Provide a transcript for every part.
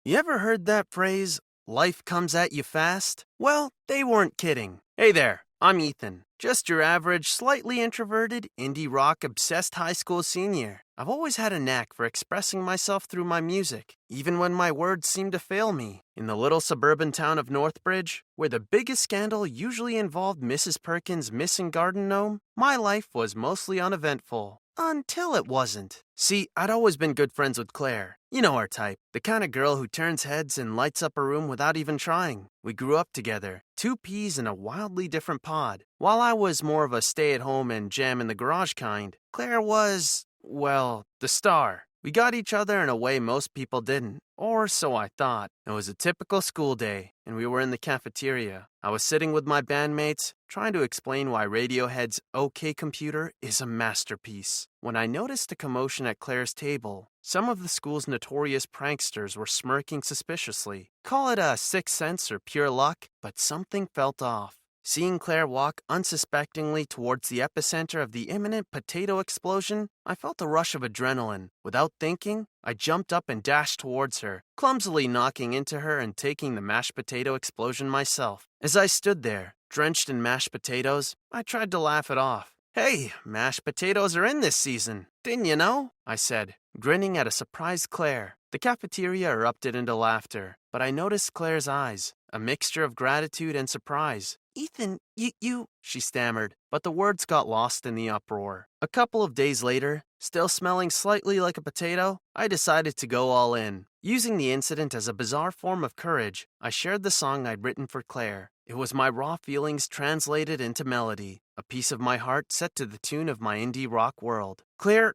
You ever heard that phrase, life comes at you fast? Well, they weren't kidding. Hey there, I'm Ethan. Just your average, slightly introverted, indie rock obsessed high school senior. I've always had a knack for expressing myself through my music, even when my words seem to fail me. In the little suburban town of Northbridge, where the biggest scandal usually involved Mrs. Perkins' missing garden gnome, my life was mostly uneventful. Until it wasn't. See, I'd always been good friends with Claire. You know our type, the kind of girl who turns heads and lights up a room without even trying. We grew up together, two peas in a wildly different pod. While I was more of a stay-at-home and jam in the garage kind, Claire was, well, the star. We got each other in a way most people didn't, or so I thought. It was a typical school day, and we were in the cafeteria. I was sitting with my bandmates, trying to explain why Radiohead's OK Computer is a masterpiece, when I noticed a commotion at Claire's table. Some of the school's notorious pranksters were smirking suspiciously. Call it a sixth sense or pure luck, but something felt off. Seeing Claire walk unsuspectingly towards the epicenter of the imminent potato explosion, I felt a rush of adrenaline. Without thinking, I jumped up and dashed towards her, clumsily knocking into her and taking the mashed potato explosion myself. As I stood there, drenched in mashed potatoes, I tried to laugh it off. Hey, mashed potatoes are in this season. Didn't you know? I said, grinning at a surprised Claire. The cafeteria erupted into laughter, but I noticed Claire's eyes, a mixture of gratitude and surprise. Ethan, you, she stammered, but the words got lost in the uproar. A couple of days later, still smelling slightly like a potato, I decided to go all in. Using the incident as a bizarre form of courage, I shared the song I'd written for Claire. It was my raw feelings translated into melody, a piece of my heart set to the tune of my indie rock world. Claire,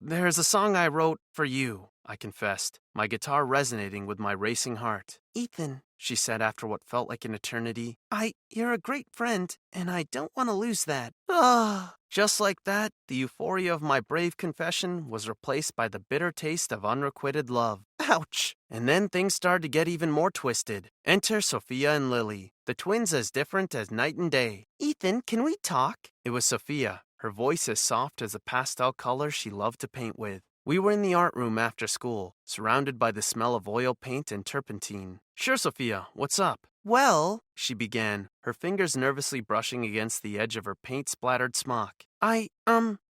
there's a song I wrote for you, I confessed, my guitar resonating with my racing heart. Ethan, she said after what felt like an eternity, you're a great friend, and I don't want to lose that. Just like that, the euphoria of my brave confession was replaced by the bitter taste of unrequited love. Ouch! And then things started to get even more twisted. Enter Sophia and Lily, the twins as different as night and day. Ethan, can we talk? It was Sophia, her voice as soft as the pastel colors she loved to paint with. We were in the art room after school, surrounded by the smell of oil paint and turpentine. Sure, Sophia, what's up? Well, she began, her fingers nervously brushing against the edge of her paint-splattered smock. I,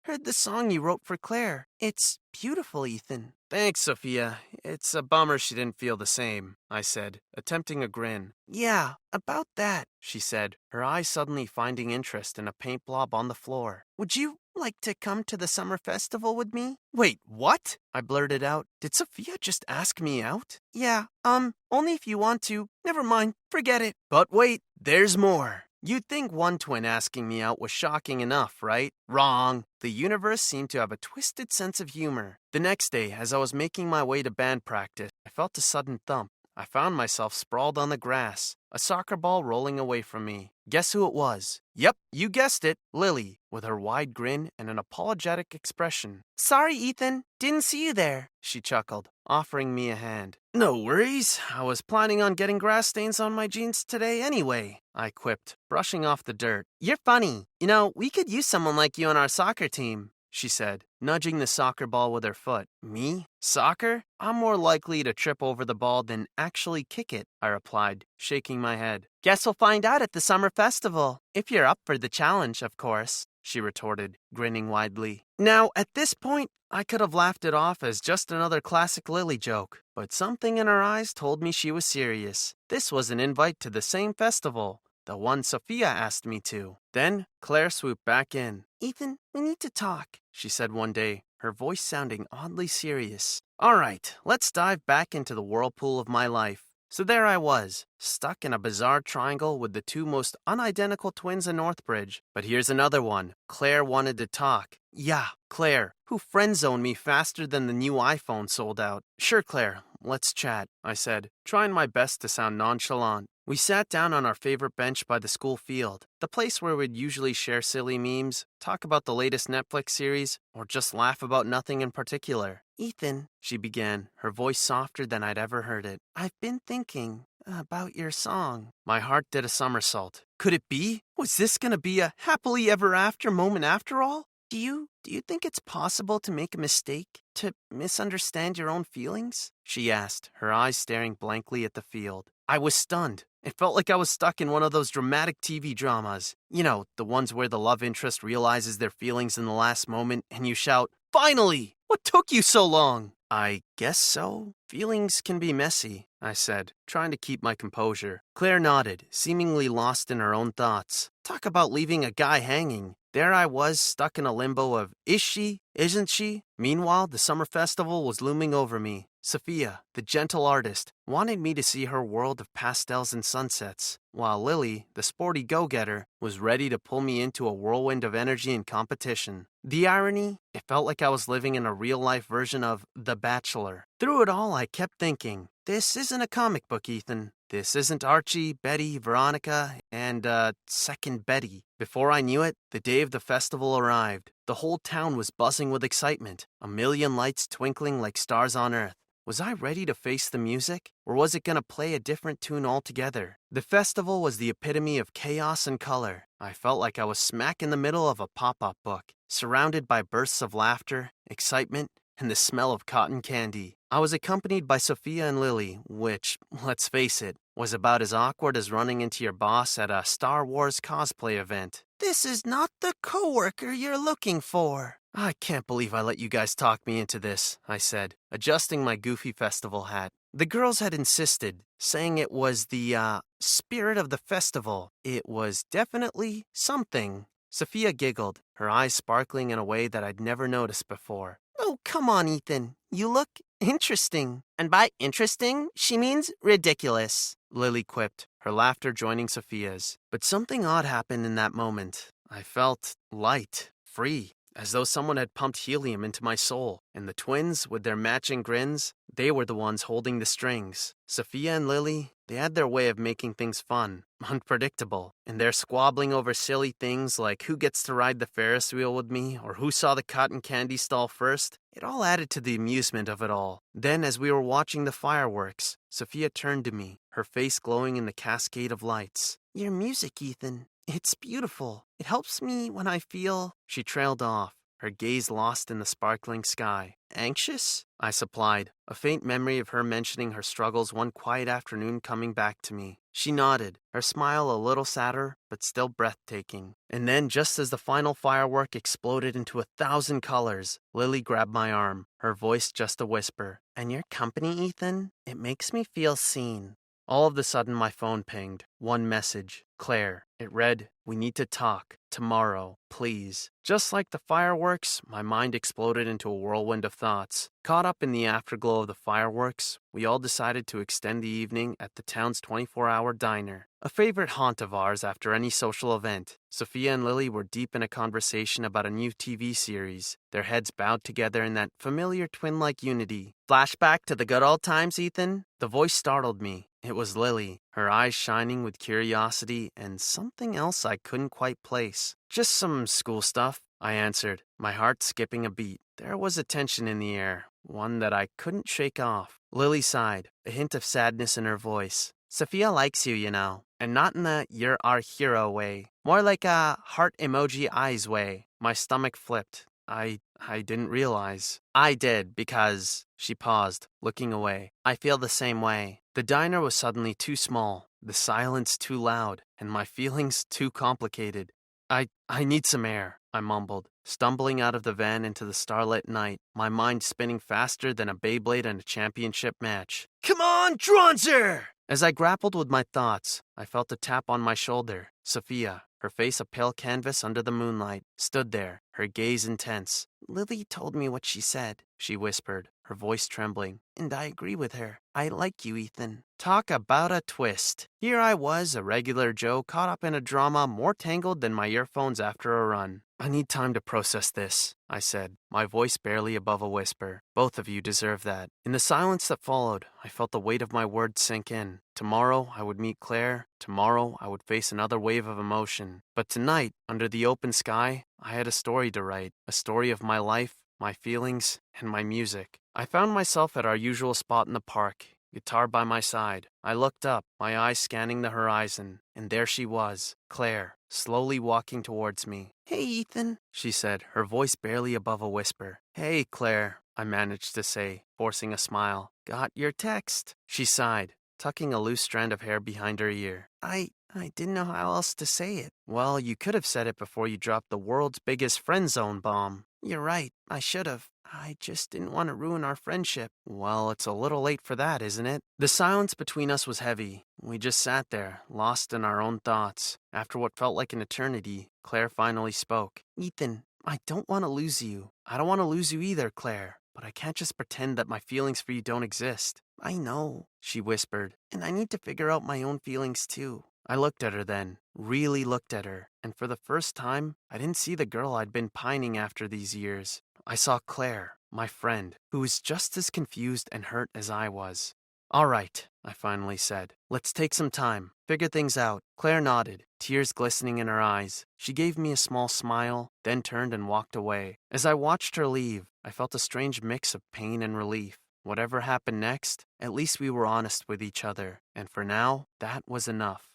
heard the song you wrote for Claire. It's beautiful, Ethan. Thanks, Sophia. It's a bummer she didn't feel the same, I said, attempting a grin. Yeah, about that, she said, her eyes suddenly finding interest in a paint blob on the floor. Would you like to come to the summer festival with me? Wait, what? I blurted out. Did Sophia just ask me out? Yeah, only if you want to. Never mind, forget it. But wait, there's more. You'd think one twin asking me out was shocking enough, right? Wrong. The universe seemed to have a twisted sense of humor. The next day, as I was making my way to band practice, I felt a sudden thump. I found myself sprawled on the grass, a soccer ball rolling away from me. Guess who it was? Yep, you guessed it, Lily, with her wide grin and an apologetic expression. Sorry, Ethan, didn't see you there, she chuckled, offering me a hand. No worries, I was planning on getting grass stains on my jeans today anyway, I quipped, brushing off the dirt. You're funny. You know, we could use someone like you on our soccer team, she said, nudging the soccer ball with her foot. Me? Soccer? I'm more likely to trip over the ball than actually kick it, I replied, shaking my head. Guess we'll find out at the summer festival. If you're up for the challenge, of course, she retorted, grinning widely. Now, at this point, I could have laughed it off as just another classic Lily joke, but something in her eyes told me she was serious. This was an invite to the same festival, the one Sophia asked me to. Then, Claire swooped back in. Ethan, we need to talk, she said one day, her voice sounding oddly serious. All right, let's dive back into the whirlpool of my life. So there I was, stuck in a bizarre triangle with the two most unidentical twins in Northbridge. But here's another one. Claire wanted to talk. Yeah, Claire, who friend-zoned me faster than the new iPhone sold out. Sure, Claire, let's chat, I said, trying my best to sound nonchalant. We sat down on our favorite bench by the school field, the place where we'd usually share silly memes, talk about the latest Netflix series, or just laugh about nothing in particular. Ethan, she began, her voice softer than I'd ever heard it. I've been thinking about your song. My heart did a somersault. Could it be? Was this going to be a happily ever after moment after all? Do you think it's possible to make a mistake? To misunderstand your own feelings? She asked, her eyes staring blankly at the field. I was stunned. It felt like I was stuck in one of those dramatic TV dramas. You know, the ones where the love interest realizes their feelings in the last moment and you shout, "Finally! What took you so long?" I guess so. Feelings can be messy, I said, trying to keep my composure. Claire nodded, seemingly lost in her own thoughts. Talk about leaving a guy hanging. There I was, stuck in a limbo of, is she? Isn't she? Meanwhile, the summer festival was looming over me. Sophia, the gentle artist, wanted me to see her world of pastels and sunsets, while Lily, the sporty go-getter, was ready to pull me into a whirlwind of energy and competition. The irony? It felt like I was living in a real-life version of The Bachelor. Through it all, I kept thinking, this isn't a comic book, Ethan. This isn't Archie, Betty, Veronica, and, second Betty. Before I knew it, the day of the festival arrived. The whole town was buzzing with excitement, a million lights twinkling like stars on Earth. Was I ready to face the music, or was it going to play a different tune altogether? The festival was the epitome of chaos and color. I felt like I was smack in the middle of a pop-up book, surrounded by bursts of laughter, excitement, and the smell of cotton candy. I was accompanied by Sophia and Lily, which, let's face it, was about as awkward as running into your boss at a Star Wars cosplay event. This is not the coworker you're looking for. I can't believe I let you guys talk me into this, I said, adjusting my goofy festival hat. The girls had insisted, saying it was the, spirit of the festival. It was definitely something. Sophia giggled, her eyes sparkling in a way that I'd never noticed before. Oh, come on, Ethan. You look interesting. And by interesting, she means ridiculous, Lily quipped, her laughter joining Sophia's. But something odd happened in that moment. I felt light, free, as though someone had pumped helium into my soul. And the twins, with their matching grins, they were the ones holding the strings. Sophia and Lily, they had their way of making things fun, unpredictable. And their squabbling over silly things like who gets to ride the Ferris wheel with me or who saw the cotton candy stall first, it all added to the amusement of it all. Then, as we were watching the fireworks, Sophia turned to me, her face glowing in the cascade of lights. Your music, Ethan. It's beautiful. It helps me when I feel... She trailed off, her gaze lost in the sparkling sky. Anxious? I supplied, a faint memory of her mentioning her struggles one quiet afternoon coming back to me. She nodded, her smile a little sadder, but still breathtaking. And then, just as the final firework exploded into 1,000 colors, Lily grabbed my arm, her voice just a whisper. And your company, Ethan? It makes me feel seen. All of a sudden, my phone pinged. One message. Claire. It read, "We need to talk. Tomorrow. Please." Just like the fireworks, my mind exploded into a whirlwind of thoughts. Caught up in the afterglow of the fireworks, we all decided to extend the evening at the town's 24-hour diner, a favorite haunt of ours after any social event. Sophia and Lily were deep in a conversation about a new TV series, their heads bowed together in that familiar twin-like unity. Flashback to the good old times, Ethan? The voice startled me. It was Lily, her eyes shining with curiosity and something else I couldn't quite place. Just some school stuff, I answered, my heart skipping a beat. There was a tension in the air, one that I couldn't shake off. Lily sighed, a hint of sadness in her voice. Sophia likes you, you know, and not in the "you're our hero" way. More like a heart emoji eyes way. My stomach flipped. I didn't realize. I did, because... She paused, looking away. I feel the same way. The diner was suddenly too small, the silence too loud, and my feelings too complicated. I need some air, I mumbled, stumbling out of the van into the starlit night, my mind spinning faster than a Beyblade in a championship match. Come on, Dronzer! As I grappled with my thoughts, I felt a tap on my shoulder. Sophia, her face a pale canvas under the moonlight, stood there, her gaze intense. Lily told me what she said, she whispered, her voice trembling. And I agree with her. I like you, Ethan. Talk about a twist. Here I was, a regular Joe, caught up in a drama more tangled than my earphones after a run. I need time to process this, I said, my voice barely above a whisper. Both of you deserve that. In the silence that followed, I felt the weight of my words sink in. Tomorrow I would meet Claire. Tomorrow I would face another wave of emotion. But tonight, under the open sky, I had a story to write. A story of my life, my feelings, and my music. I found myself at our usual spot in the park, guitar by my side. I looked up, my eyes scanning the horizon, and there she was, Claire, slowly walking towards me. "Hey, Ethan," she said, her voice barely above a whisper. "Hey, Claire," I managed to say, forcing a smile. "Got your text," she sighed, tucking a loose strand of hair behind her ear. I didn't know how else to say it." "Well, you could have said it before you dropped the world's biggest friend zone bomb." "You're right, I should have. I just didn't want to ruin our friendship." "Well, it's a little late for that, isn't it?" The silence between us was heavy. We just sat there, lost in our own thoughts. After what felt like an eternity, Claire finally spoke. "Ethan, I don't want to lose you. I don't want to lose you either, Claire. But I can't just pretend that my feelings for you don't exist." "I know," she whispered, "and I need to figure out my own feelings too." I looked at her then, really looked at her, and for the first time, I didn't see the girl I'd been pining after these years. I saw Claire, my friend, who was just as confused and hurt as I was. "All right," I finally said. "Let's take some time, figure things out." Claire nodded, tears glistening in her eyes. She gave me a small smile, then turned and walked away. As I watched her leave, I felt a strange mix of pain and relief. Whatever happened next, at least we were honest with each other, and for now, that was enough.